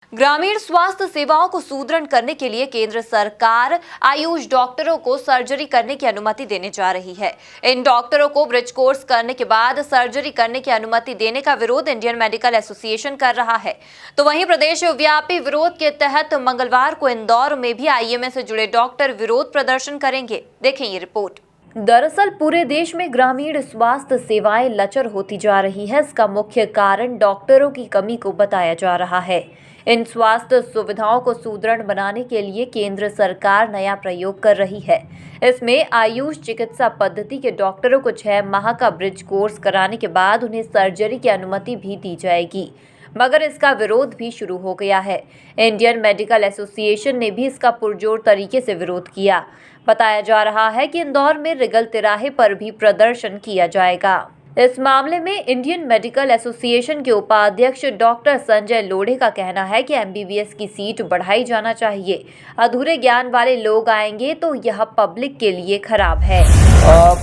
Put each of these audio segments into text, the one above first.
ग्रामीण स्वास्थ्य सेवाओं को सुदृढ़ करने के लिए केंद्र सरकार आयुष डॉक्टरों को सर्जरी करने की अनुमति देने जा रही है। इन डॉक्टरों को ब्रिज कोर्स करने के बाद सर्जरी करने की अनुमति देने का विरोध इंडियन मेडिकल एसोसिएशन कर रहा है। तो वहीं प्रदेश व्यापी विरोध के तहत मंगलवार को इंदौर में भी आईएमए से जुड़े डॉक्टर विरोध प्रदर्शन करेंगे। देखें ये रिपोर्ट। दरअसल पूरे देश में ग्रामीण स्वास्थ्य सेवाएं लचर होती जा रही है। इसका मुख्य कारण डॉक्टरों की कमी को बताया जा रहा है। इन स्वास्थ्य सुविधाओं को सुदृढ़ बनाने के लिए केंद्र सरकार नया प्रयोग कर रही है। इसमें आयुष चिकित्सा पद्धति के डॉक्टरों को 6 माह का ब्रिज कोर्स कराने के बाद उन्हें सर्जरी की अनुमति भी दी जाएगी, मगर इसका विरोध भी शुरू हो गया है। इंडियन मेडिकल एसोसिएशन ने भी इसका पुरजोर तरीके से विरोध किया। बताया जा रहा है कि इंदौर में रिगल तिराहे पर भी प्रदर्शन किया जाएगा। इस मामले में इंडियन मेडिकल एसोसिएशन के उपाध्यक्ष डॉक्टर संजय लोढ़े का कहना है कि एमबीबीएस की सीट बढ़ाई जाना चाहिए। अधूरे ज्ञान वाले लोग आएंगे तो यह पब्लिक के लिए खराब है।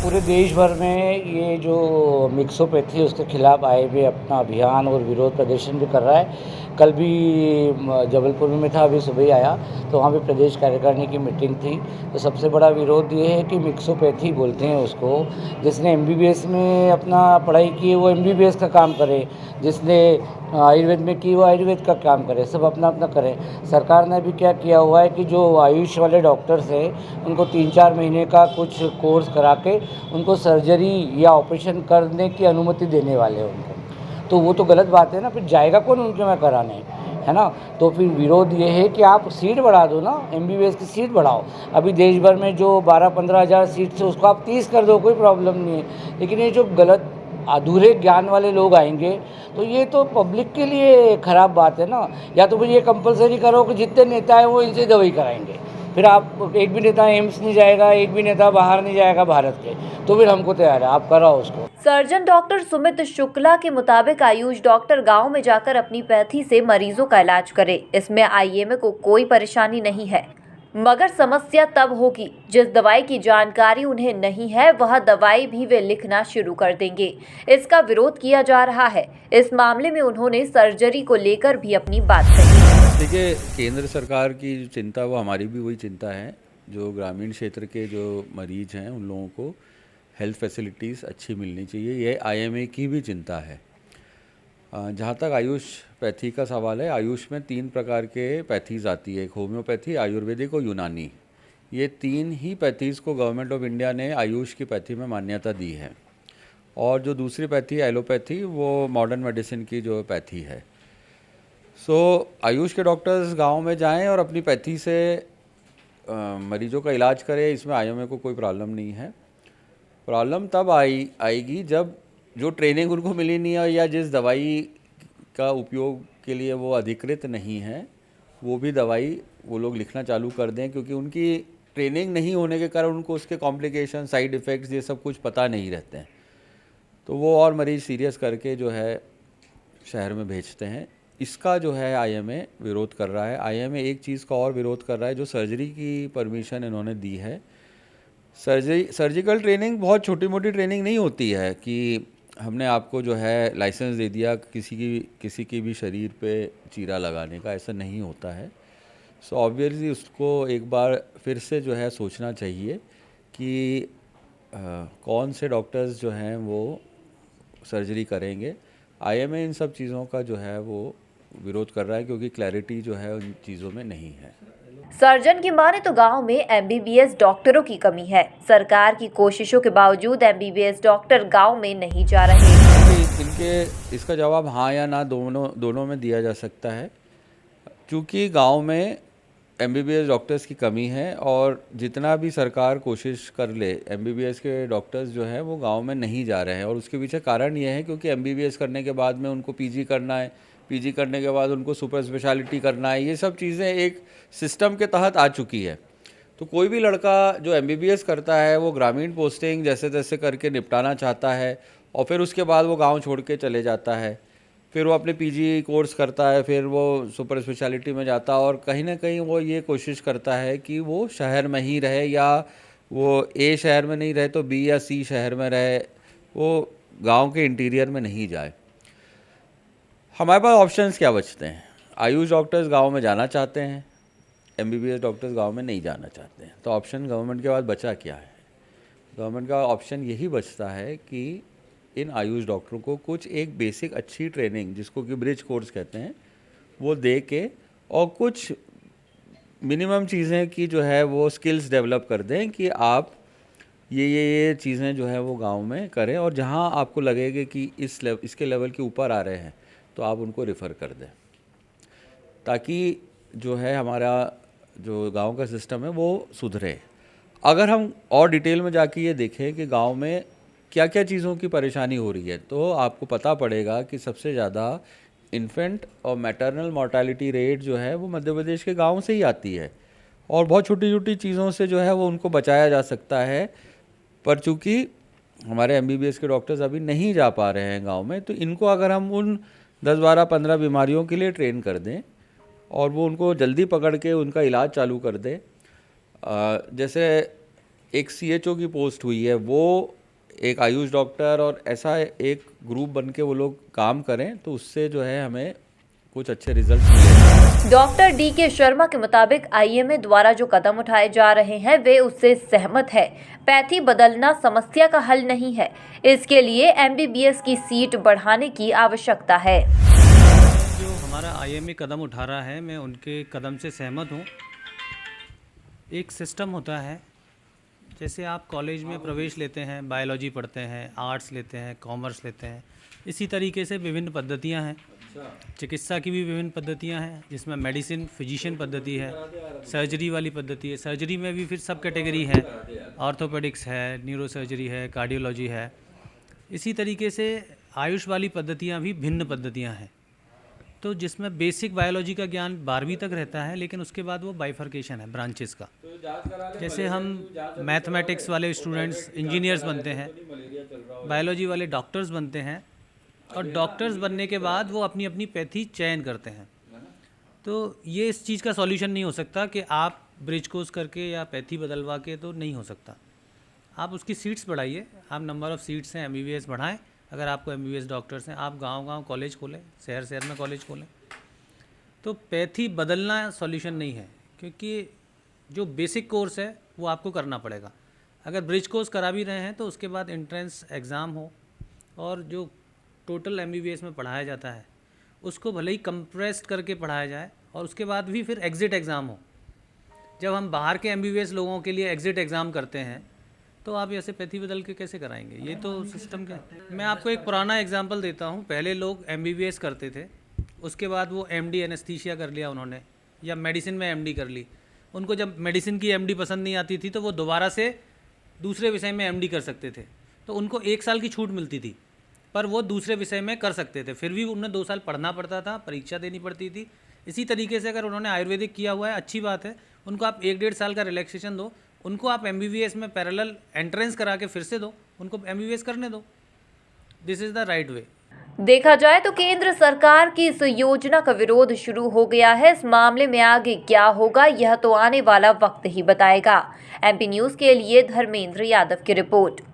पूरे देश भर में ये जो मिक्सोपैथी उसके खिलाफ आए हुए अपना अभियान और विरोध प्रदर्शन भी कर रहा है। कल भी जबलपुर में था, अभी सुबह ही आया, तो वहाँ पे प्रदेश कार्यकारिणी की मीटिंग थी। तो सबसे बड़ा विरोध ये है कि मिक्सोपैथी बोलते हैं उसको, जिसने एमबीबीएस में अपना पढ़ाई की वो एमबीबीएस का काम करे, जिसने आयुर्वेद में की वो आयुर्वेद का काम करे, सब अपना अपना करें। सरकार ने भी क्या किया हुआ है कि जो आयुष वाले डॉक्टर्स हैं उनको 3-4 महीने का कुछ कोर्स करा के उनको सर्जरी या ऑपरेशन करने की अनुमति देने वाले हैं उनको। तो वो तो गलत बात है ना, फिर जाएगा कौन उनके में कराने, है ना। तो फिर विरोध ये है कि आप सीट बढ़ा दो ना, एमबीबीएस की सीट बढ़ाओ। अभी देश भर में जो 12-15 हज़ार सीट से उसको आप 30 कर दो, कोई प्रॉब्लम नहीं है। लेकिन ये जो गलत अधूरे ज्ञान वाले लोग आएंगे तो ये तो पब्लिक के लिए ख़राब बात है ना। या तो फिर ये कंपलसरी करो कि जितने नेता हैं वो इनसे दवाई कराएंगे, फिर आप एक भी नेता एम्स नहीं जाएगा, एक भी नेता बाहर नहीं जाएगा भारत के, तो फिर हमको तैयार है, आप कराओ उसको। सर्जन डॉक्टर सुमित शुक्ला के मुताबिक आयुष डॉक्टर गांव में जाकर अपनी पैथी से मरीजों का इलाज करे। इसमें आईएमए को कोई परेशानी नहीं है, मगर समस्या तब होगी जिस दवाई की जानकारी उन्हें नहीं है वह दवाई भी वे लिखना शुरू कर देंगे। इसका विरोध किया जा रहा है। इस मामले में उन्होंने सर्जरी को लेकर भी अपनी बात कही। देखिए, केंद्र सरकार की जो चिंता वो हमारी भी वही चिंता है। जो ग्रामीण क्षेत्र के जो मरीज हैं उन लोगों को हेल्थ फैसिलिटीज़ अच्छी मिलनी चाहिए, ये आईएमए की भी चिंता है। जहाँ तक आयुष पैथी का सवाल है, आयुष में 3 प्रकार के पैथीज़ आती है, एक होम्योपैथी, आयुर्वेदिक और यूनानी। ये 3 ही पैथीज़ को गवर्नमेंट ऑफ इंडिया ने आयुष की पैथी में मान्यता दी है। और जो दूसरी पैथी एलोपैथी, वो मॉडर्न मेडिसिन की जो पैथी है। आयुष के डॉक्टर्स गांव में जाएं और अपनी पैथी से मरीजों का इलाज करें, इसमें आईएमए को कोई प्रॉब्लम नहीं है। प्रॉब्लम तब आएगी जब जो ट्रेनिंग उनको मिली नहीं है या जिस दवाई का उपयोग के लिए वो अधिकृत नहीं है वो भी दवाई वो लोग लिखना चालू कर दें, क्योंकि उनकी ट्रेनिंग नहीं होने के कारण उनको उसके कॉम्प्लिकेशन, साइड इफ़ेक्ट्स ये सब कुछ पता नहीं रहते हैं। तो वो और मरीज़ सीरियस करके जो है शहर में भेजते हैं। इसका जो है आईएमए विरोध कर रहा है। आईएमए एक चीज़ का और विरोध कर रहा है, जो सर्जरी की परमिशन इन्होंने दी है। सर्जिकल ट्रेनिंग बहुत छोटी मोटी ट्रेनिंग नहीं होती है कि हमने आपको जो है लाइसेंस दे दिया किसी की भी शरीर पे चीरा लगाने का, ऐसा नहीं होता है। ऑब्वियसली उसको एक बार फिर से जो है सोचना चाहिए कि कौन से डॉक्टर्स जो हैं वो सर्जरी करेंगे। आईएमए इन सब चीज़ों का जो है वो विरोध कर रहा है, क्योंकि क्लैरिटी जो है उन चीज़ों में नहीं है। सर्जन की माने तो गांव में एमबीबीएस डॉक्टरों की कमी है। सरकार की कोशिशों के बावजूद एमबीबीएस डॉक्टर गांव में नहीं जा रहे। इसका जवाब हाँ या ना दोनों में दिया जा सकता है, क्योंकि गांव में एमबीबीएस डॉक्टर्स की कमी है और जितना भी सरकार कोशिश कर ले, एमबीबीएस के डॉक्टर्स जो है वो गांव में नहीं जा रहे हैं। और उसके पीछे कारण ये है क्योंकि एमबीबीएस करने के बाद में उनको पीजी करना है, पीजी करने के बाद उनको सुपर स्पेशलिटी करना है। ये सब चीज़ें एक सिस्टम के तहत आ चुकी है। तो कोई भी लड़का जो एमबीबीएस करता है वो ग्रामीण पोस्टिंग जैसे तैसे करके निपटाना चाहता है और फिर उसके बाद वो गांव छोड़ के चले जाता है। फिर वो अपने पीजी कोर्स करता है, फिर वो सुपर स्पेशलिटी में जाता है और कहीं ना कहीं वो ये कोशिश करता है कि वो शहर में ही रहे, या वो ए शहर में नहीं रहे तो बी या सी शहर में रहे, वो गांव के इंटीरियर में नहीं जाए। हमारे पास ऑप्शंस क्या बचते हैं? आयुष डॉक्टर्स गांव में जाना चाहते हैं, एमबीबीएस डॉक्टर्स गांव में नहीं जाना चाहते हैं। तो ऑप्शन गवर्नमेंट के पास बचा क्या है? गवर्नमेंट का ऑप्शन यही बचता है कि इन आयुष डॉक्टरों को कुछ एक बेसिक अच्छी ट्रेनिंग, जिसको कि ब्रिज कोर्स कहते हैं, वो दे के और कुछ मिनिमम चीज़ें की जो है वो स्किल्स डेवलप कर दें कि आप ये चीज़ें जो है वो गांव में करें, और जहां आपको लगेगा कि इसके लेवल के ऊपर आ रहे हैं तो आप उनको रेफ़र कर दें, ताकि जो है हमारा जो गांव का सिस्टम है वो सुधरे। अगर हम और डिटेल में जाके ये देखें कि गांव में क्या क्या चीज़ों की परेशानी हो रही है, तो आपको पता पड़ेगा कि सबसे ज़्यादा इन्फेंट और मैटरनल मॉर्टेलिटी रेट जो है वो मध्य प्रदेश के गाँव से ही आती है, और बहुत छोटी छोटी चीज़ों से जो है वो उनको बचाया जा सकता है। पर चूँकि हमारे एमबीबीएस के डॉक्टर्स अभी नहीं जा पा रहे हैं गांव में, तो इनको अगर हम उन 10, 12, 15 बीमारियों के लिए ट्रेन कर दें और वो उनको जल्दी पकड़ के उनका इलाज चालू कर दें, जैसे एक सीएचओ की पोस्ट हुई है, वो एक आयुष डॉक्टर और ऐसा एक ग्रुप बन के वो लोग काम करें, तो उससे जो है हमें कुछ अच्छे रिजल्ट मिलेंगे। Doctor DK. शर्मा के मुताबिक आईएमए द्वारा जो कदम उठाए जा रहे हैं वे उससे सहमत है। पैथी बदलना समस्या का हल नहीं है, इसके लिए एमबीबीएस की सीट बढ़ाने की आवश्यकता है। जो हमारा आईएमए कदम उठा रहा है, मैं उनके कदम से सहमत हूँ। एक सिस्टम होता है, जैसे आप कॉलेज में प्रवेश लेते हैं, बायोलॉजी पढ़ते हैं, आर्ट्स लेते हैं, कॉमर्स लेते हैं, इसी तरीके से विभिन्न पद्धतियाँ हैं। चिकित्सा की भी विभिन्न पद्धतियाँ हैं, जिसमें मेडिसिन फिजिशियन पद्धति है, सर्जरी वाली पद्धति है। सर्जरी में भी फिर सब कैटेगरी है, ऑर्थोपेडिक्स है, न्यूरो सर्जरी है, कार्डियोलॉजी है। इसी तरीके से आयुष वाली पद्धतियाँ भी भिन्न पद्धतियाँ हैं, तो जिसमें बेसिक बायोलॉजी का ज्ञान 12वीं तक रहता है, लेकिन उसके बाद वो बाइफर्केशन है ब्रांचेस का। जैसे हम मैथमेटिक्स वाले स्टूडेंट्स इंजीनियर्स बनते हैं, बायोलॉजी वाले डॉक्टर्स बनते हैं, और डॉक्टर्स बनने के बाद वो अपनी अपनी पैथी चयन करते हैं। तो ये इस चीज़ का सॉल्यूशन नहीं हो सकता कि आप ब्रिज कोर्स करके या पैथी बदलवा के, तो नहीं हो सकता। आप उसकी सीट्स बढ़ाइए, आप नंबर ऑफ़ सीट्स हैं एमबीबीएस बढ़ाएं। अगर आपको एमबीबीएस डॉक्टर्स हैं, आप गांव-गांव कॉलेज खोलें, शहर में कॉलेज खोलें। तो पैथी बदलना सॉल्यूशन नहीं है, क्योंकि जो बेसिक कोर्स है वो आपको करना पड़ेगा। अगर ब्रिज कोर्स करा भी रहे हैं तो उसके बाद एंट्रेंस एग्ज़ाम हो, और जो टोटल एमबीबीएस में पढ़ाया जाता है उसको भले ही कंप्रेस्ड करके पढ़ाया जाए, और उसके बाद भी फिर एग्ज़िट एग्ज़ाम हो। जब हम बाहर के एमबीबीएस लोगों के लिए एग्ज़िट एग्ज़ाम करते हैं, तो आप ऐसे पैथी बदल के कैसे कराएंगे? ये तो सिस्टम का। मैं आपको एक पुराना एग्जांपल देता हूँ। पहले लोग एमबीबीएस करते थे, उसके बाद वो एमडी एनेस्थीसिया कर लिया उन्होंने, या मेडिसिन में एमडी कर ली। उनको जब मेडिसिन की एमडी पसंद नहीं आती थी, तो वो दोबारा से दूसरे विषय में एमडी कर सकते थे। तो उनको 1 साल की छूट मिलती थी, पर वो दूसरे विषय में कर सकते थे। फिर भी उन्हें 2 साल पढ़ना पड़ता था, परीक्षा देनी पड़ती थी। इसी तरीके से अगर उन्होंने आयुर्वेदिक किया हुआ है, अच्छी बात है, उनको आप 1-1.5 साल का रिलैक्सेशन दो, उनको आप एमबीबीएस में पैरेलल एंट्रेंस करा के फिर से दो, उनको एमबीबीएस करने दो। This is the right way. देखा जाए तो केंद्र सरकार की इस योजना का विरोध शुरू हो गया है। इस मामले में आगे क्या होगा, यह तो आने वाला वक्त ही बताएगा। एमपी न्यूज़ के लिए धर्मेंद्र यादव की रिपोर्ट।